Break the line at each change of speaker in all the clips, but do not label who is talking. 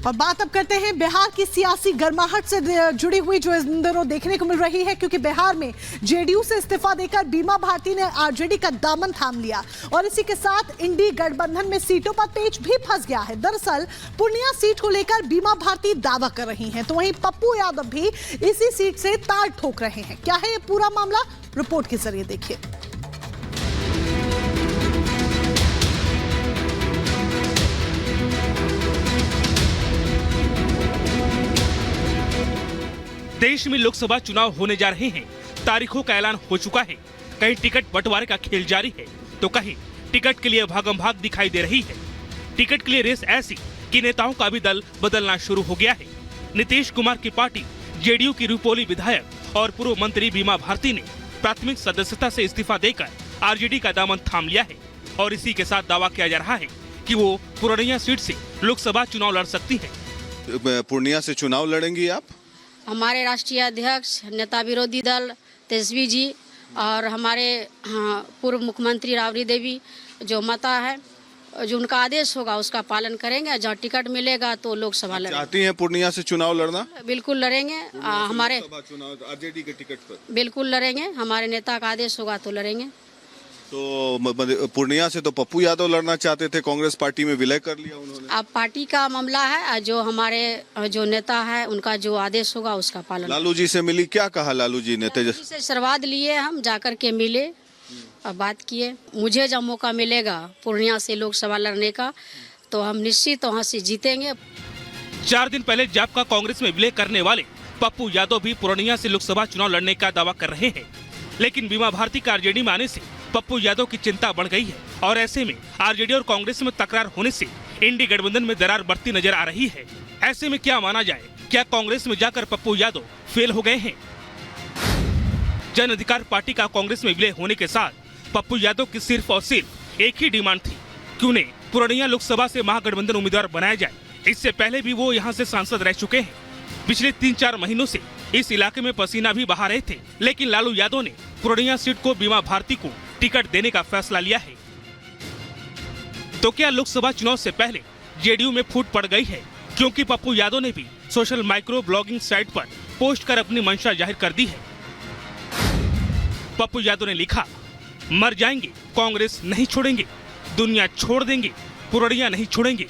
और बात अब करते हैं बिहार की सियासी गर्माहट से जुड़ी हुई, जो इन दिनों देखने को मिल रही है, क्योंकि बिहार में जेडीयू से इस्तीफा देकर बीमा भारती ने आरजेडी का दामन थाम लिया और इसी के साथ इंडी गठबंधन में सीटों पर पेच भी फंस गया है। दरअसल पूर्णिया सीट को लेकर बीमा भारती दावा कर रही है, तो वहीं पप्पू यादव भी इसी सीट से ताल ठोक रहे हैं। क्या है ये पूरा मामला, रिपोर्ट के जरिए देखिए।
देश में लोकसभा चुनाव होने जा रहे हैं, तारीखों का ऐलान हो चुका है। कहीं टिकट बंटवारे का खेल जारी है, तो कहीं टिकट के लिए भागम भाग दिखाई दे रही है। टिकट के लिए रेस ऐसी कि नेताओं का भी दल बदलना शुरू हो गया है। नीतीश कुमार की पार्टी जेडीयू की रुपोली विधायक और पूर्व मंत्री बीमा भारती ने प्राथमिक सदस्यता से इस्तीफा देकर आरजेडी का दामन थाम लिया है और इसी के साथ दावा किया जा रहा है कि वो पूर्णिया सीट से लोकसभा चुनाव लड़ सकती है।
पूर्णिया से चुनाव लड़ेंगी आप?
हमारे राष्ट्रीय अध्यक्ष नेता विरोधी दल तेजस्वी जी और हमारे पूर्व मुख्यमंत्री राबड़ी देवी जो माता है, जो उनका आदेश होगा उसका पालन करेंगे। जहाँ टिकट मिलेगा तो लोकसभा लड़ेंगे।
चाहती हैं पूर्णिया से चुनाव लड़ना?
बिल्कुल लड़ेंगे। हमारे
चुनाव आरजेडी के टिकट पर
बिल्कुल लड़ेंगे। हमारे नेता का आदेश होगा तो लड़ेंगे।
तो पूर्णिया से तो पप्पू यादव लड़ना चाहते थे, कांग्रेस पार्टी में विलय कर लिया उन्होंने।
अब पार्टी का मामला है, जो हमारे जो नेता है उनका जो आदेश होगा उसका पालन।
लालू जी से मिली, क्या कहा लालू जी ने?
तेजस्वी से आशीर्वाद लिए, हम जाकर के मिले और बात किए। मुझे जब मौका मिलेगा पूर्णिया से लोकसभा लड़ने का तो हम निश्चित वहाँ से जीतेंगे।
4 दिन पहले जापका कांग्रेस में विलय करने वाले पप्पू यादव भी पूर्णिया से लोकसभा चुनाव लड़ने का दावा कर रहे हैं, लेकिन बीमा भारती का आरजेडी में आने से पप्पू यादव की चिंता बढ़ गई है और ऐसे में आरजेडी और कांग्रेस में तकरार होने से इंडी गठबंधन में दरार बढ़ती नजर आ रही है। ऐसे में क्या माना जाए, क्या कांग्रेस में जाकर पप्पू यादव फेल हो गए हैं? जन अधिकार पार्टी का कांग्रेस में विलय होने के साथ पप्पू यादव की सिर्फ और सिर्फ एक ही डिमांड थी कि उन्हें पूर्णिया लोकसभा से महागठबंधन उम्मीदवार बनाया जाए। इससे पहले भी वो यहाँ से सांसद रह चुके हैं। पिछले 3-4 महीनों से इस इलाके में पसीना भी बहा रहे थे, लेकिन लालू यादव ने पूर्णिया सीट को बीमा भारती को टिकट देने का फैसला लिया है। तो क्या लोकसभा चुनाव से पहले जेडीयू में फूट पड़ गई है? क्योंकि पप्पू यादव ने भी सोशल माइक्रो ब्लॉगिंग साइट पर पोस्ट कर अपनी मंशा जाहिर कर दी है। पप्पू यादव ने लिखा, मर जाएंगे, कांग्रेस नहीं छोड़ेंगे, दुनिया छोड़ देंगे, पूर्णिया नहीं छोड़ेंगे।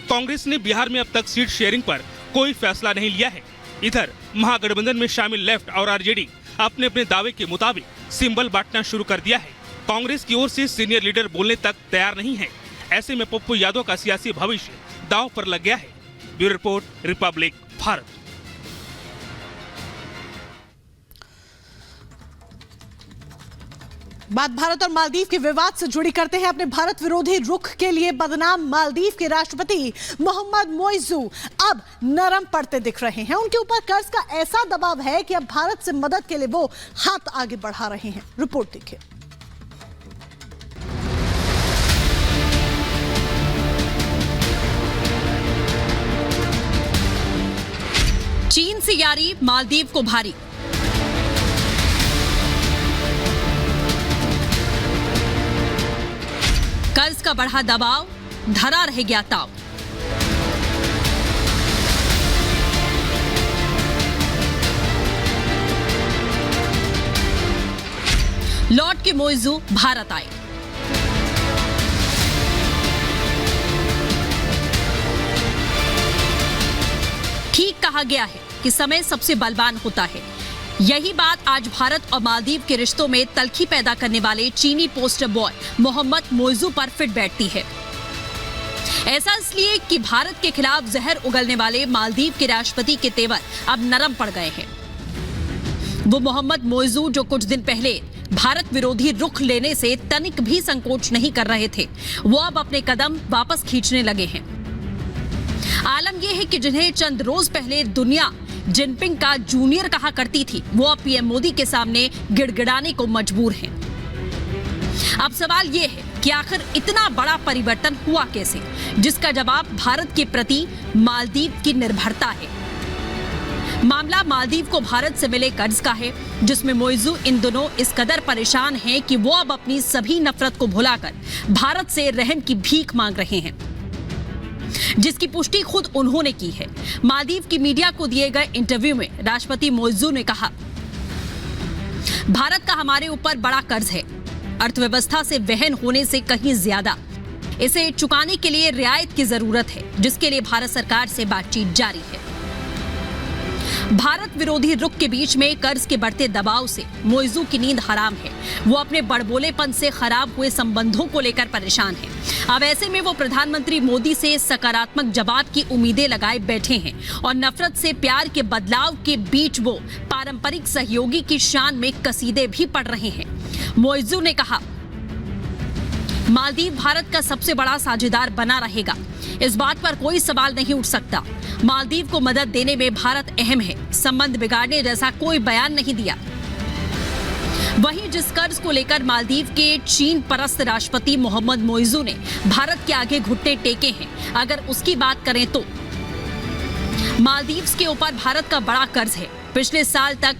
कांग्रेस ने बिहार में अब तक सीट शेयरिंग पर कोई फैसला नहीं लिया है। इधर महागठबंधन में शामिल लेफ्ट और आरजेडी अपने अपने दावे के मुताबिक सिंबल बांटना शुरू कर दिया है। कांग्रेस की ओर से सीनियर लीडर बोलने तक तैयार नहीं है। ऐसे में पप्पू यादव का सियासी भविष्य दांव पर लग गया है। Bureau report, Republic Bharat.
बात भारत और मालदीव के विवाद से जुड़ी करते हैं। अपने भारत विरोधी रुख के लिए बदनाम मालदीव के राष्ट्रपति मोहम्मद मोइजू अब नरम पड़ते दिख रहे हैं। उनके ऊपर कर्ज का ऐसा दबाव है कि अब भारत से मदद के लिए वो हाथ आगे बढ़ा रहे हैं। रिपोर्ट देखिए।
चीन से यारी मालदीव को भारी। कर्ज का बढ़ा दबाव, धरा रह गया ताव। लौट के मोइजू भारत आए। ठीक कहा गया है कि समय सबसे बलवान होता है। यही बात आज भारत और मालदीव के रिश्तों में तल्खी पैदा करने वाले चीनी पोस्टर बॉय मोहम्मद मोइजू पर फिट बैठती है। ऐसा इसलिए कि भारत के खिलाफ जहर उगलने वाले मालदीव के राष्ट्रपति के तेवर अब नरम पड़ गए हैं। वो मोहम्मद मोइजू जो कुछ दिन पहले भारत विरोधी रुख लेने से तनिक भी संकोच नहीं कर रहे थे, वो अब अपने कदम वापस खींचने लगे हैं। आलम यह है कि जिन्हें चंद रोज पहले दुनिया जिनपिंग का जूनियर कहा करती थी, वो अब पीएम मोदी के सामने गिड़गिड़ाने को मजबूर हैं। अब सवाल ये है कि आखिर इतना बड़ा परिवर्तन हुआ कैसे, जिसका जवाब भारत के प्रति मालदीव की निर्भरता है। मामला मालदीव को भारत से मिले कर्ज का है, जिसमें मोइजू इन दिनों इस कदर परेशान हैं कि वो अब अपनी सभी नफरत को भुलाकर भारत से रहम की भीख मांग रहे हैं। जिसकी पुष्टि खुद उन्होंने की है। मालदीव की मीडिया को दिए गए इंटरव्यू में राष्ट्रपति मोइजू ने कहा, भारत का हमारे ऊपर बड़ा कर्ज है, अर्थव्यवस्था से वहन होने से कहीं ज्यादा। इसे चुकाने के लिए रियायत की जरूरत है, जिसके लिए भारत सरकार से बातचीत जारी है। भारत विरोधी रुख के बीच में कर्ज के बढ़ते दबाव से मोइजू की नींद हराम है। वो अपने बड़बोलेपन से खराब हुए संबंधों को लेकर परेशान है। अब ऐसे में वो प्रधानमंत्री मोदी से सकारात्मक जवाब की उम्मीदें लगाए बैठे हैं और नफरत से प्यार के बदलाव के बीच वो पारंपरिक सहयोगी की शान में कसीदे भी पढ़ रहे हैं। मोइजू ने कहा, मालदीव भारत का सबसे बड़ा साझेदार बना रहेगा, इस बात पर कोई सवाल नहीं उठ सकता। मालदीव को मदद देने में भारत अहम है, संबंध बिगाड़ने जैसा कोई बयान नहीं दिया। वहीं जिस कर्ज को लेकर मालदीव के चीन परस्त राष्ट्रपति मोहम्मद मोइजू ने भारत के आगे घुटने टेके हैं, अगर उसकी बात करें तो मालदीव्स के ऊपर भारत का बड़ा कर्ज है। पिछले साल तक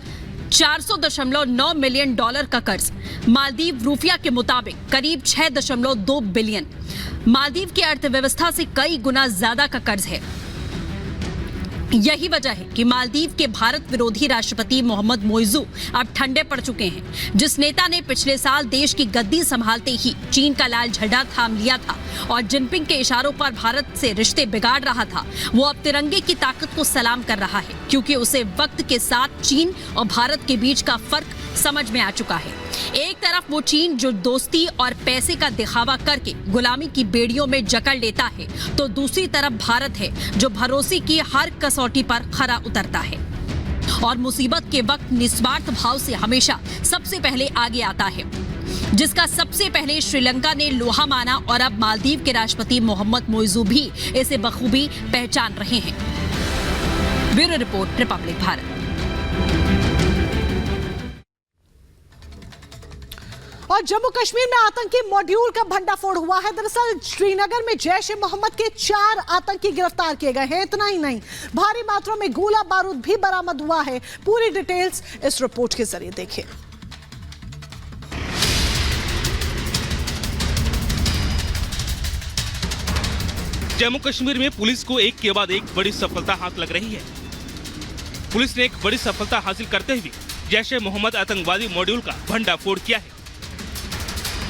400.9 मिलियन डॉलर का कर्ज, मालदीव रुपया के मुताबिक करीब 6.2 बिलियन। मालदीव की अर्थव्यवस्था से कई गुना ज्यादा का कर्ज है। यही वजह है कि मालदीव के भारत विरोधी राष्ट्रपति मोहम्मद मोइजू अब ठंडे पड़ चुके हैं। जिस नेता ने पिछले साल देश की गद्दी संभालते ही चीन का लाल झंडा थाम लिया था और जिनपिंग के इशारों पर भारत से रिश्ते बिगाड़ रहा था, वो अब तिरंगे की ताकत को सलाम कर रहा है, क्योंकि उसे वक्त के साथ चीन और भारत के बीच का फर्क समझ में आ चुका है। एक तरफ वो चीन जो दोस्ती और पैसे का दिखावा करके गुलामी की बेड़ियों में जकड़ लेता है, तो दूसरी तरफ भारत है जो भरोसे की हर कसौटी पर खरा उतरता है और मुसीबत के वक्त निस्वार्थ भाव से हमेशा सबसे पहले आगे आता है, जिसका सबसे पहले श्रीलंका ने लोहा माना और अब मालदीव के राष्ट्रपति मोहम्मद मोइजू भी इसे बखूबी पहचान रहे हैं। Bureau report, Republic Bharat.
और जम्मू कश्मीर में आतंकी मॉड्यूल का भंडाफोड़ हुआ है। दरअसल श्रीनगर में जैश ए मोहम्मद के 4 आतंकी गिरफ्तार किए गए हैं। इतना ही नहीं, भारी मात्रा में गोला बारूद भी बरामद हुआ है। पूरी डिटेल्स इस रिपोर्ट के जरिए देखिए।
जम्मू कश्मीर में पुलिस को एक के बाद एक बड़ी सफलता हाथ लग रही है। पुलिस ने एक बड़ी सफलता हासिल करते हुए जैश ए मोहम्मद आतंकवादी मॉड्यूल का भंडाफोड़ किया है।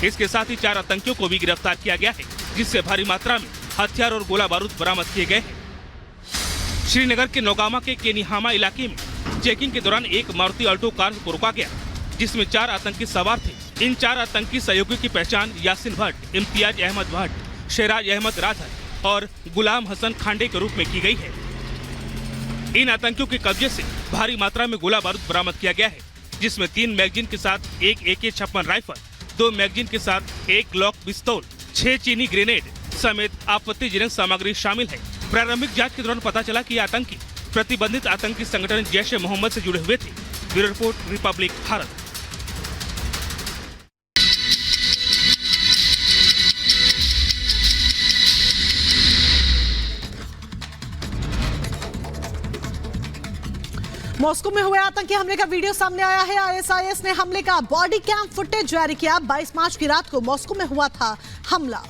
इसके साथ ही 4 आतंकियों को भी गिरफ्तार किया गया है, जिससे भारी मात्रा में हथियार और गोला बारूद बरामद किए गए हैं। श्रीनगर के नौगामा के केनीहामा इलाके में चेकिंग के दौरान एक मारुति अल्टो कार को रोका गया, जिसमें 4 आतंकी सवार थे। इन 4 आतंकी सहयोगियों की पहचान यासिन भट्ट, इम्तियाज अहमद भट्ट, शेराज अहमद राधर और गुलाम हसन खांडे के रूप में की गई है। इन आतंकियों के कब्जे से भारी मात्रा में गोला बारूद बरामद किया गया है, जिसमें 3 मैगजीन के साथ एक AK-56 राइफल, 2 मैगजीन के साथ एक ग्लॉक पिस्तौल, 6 चीनी ग्रेनेड समेत आपत्तिजनक सामग्री शामिल है। प्रारंभिक जांच के दौरान पता चला कि आतंकी प्रतिबंधित आतंकी संगठन जैश ए मोहम्मद से जुड़े हुए थे। Bureau report, Republic Bharat.
Moscow में हुए आतंकी हमले का वीडियो सामने आया है। ISIS ने हमले का बॉडी कैम फुटेज जारी किया। 22 मार्च की रात को मॉस्को में हुआ था हमला।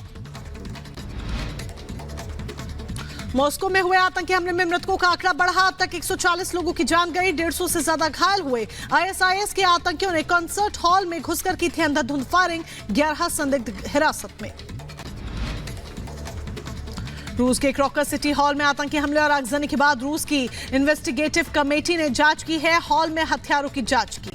मॉस्को में हुए आतंकी हमले में मृतकों का आंकड़ा बढ़ा, अब तक 140 लोगों की जान गई, 150 से ज्यादा घायल हुए। ISIS के आतंकियों ने कॉन्सर्ट हॉल में घुसकर की थी अंधाधुंध फायरिंग, 11 संदिग्ध हिरासत में। रूस के क्रॉकर सिटी हॉल में आतंकी हमले और आगजनी के बाद रूस की इन्वेस्टिगेटिव कमेटी ने जांच की है। हॉल में हथियारों की जांच की।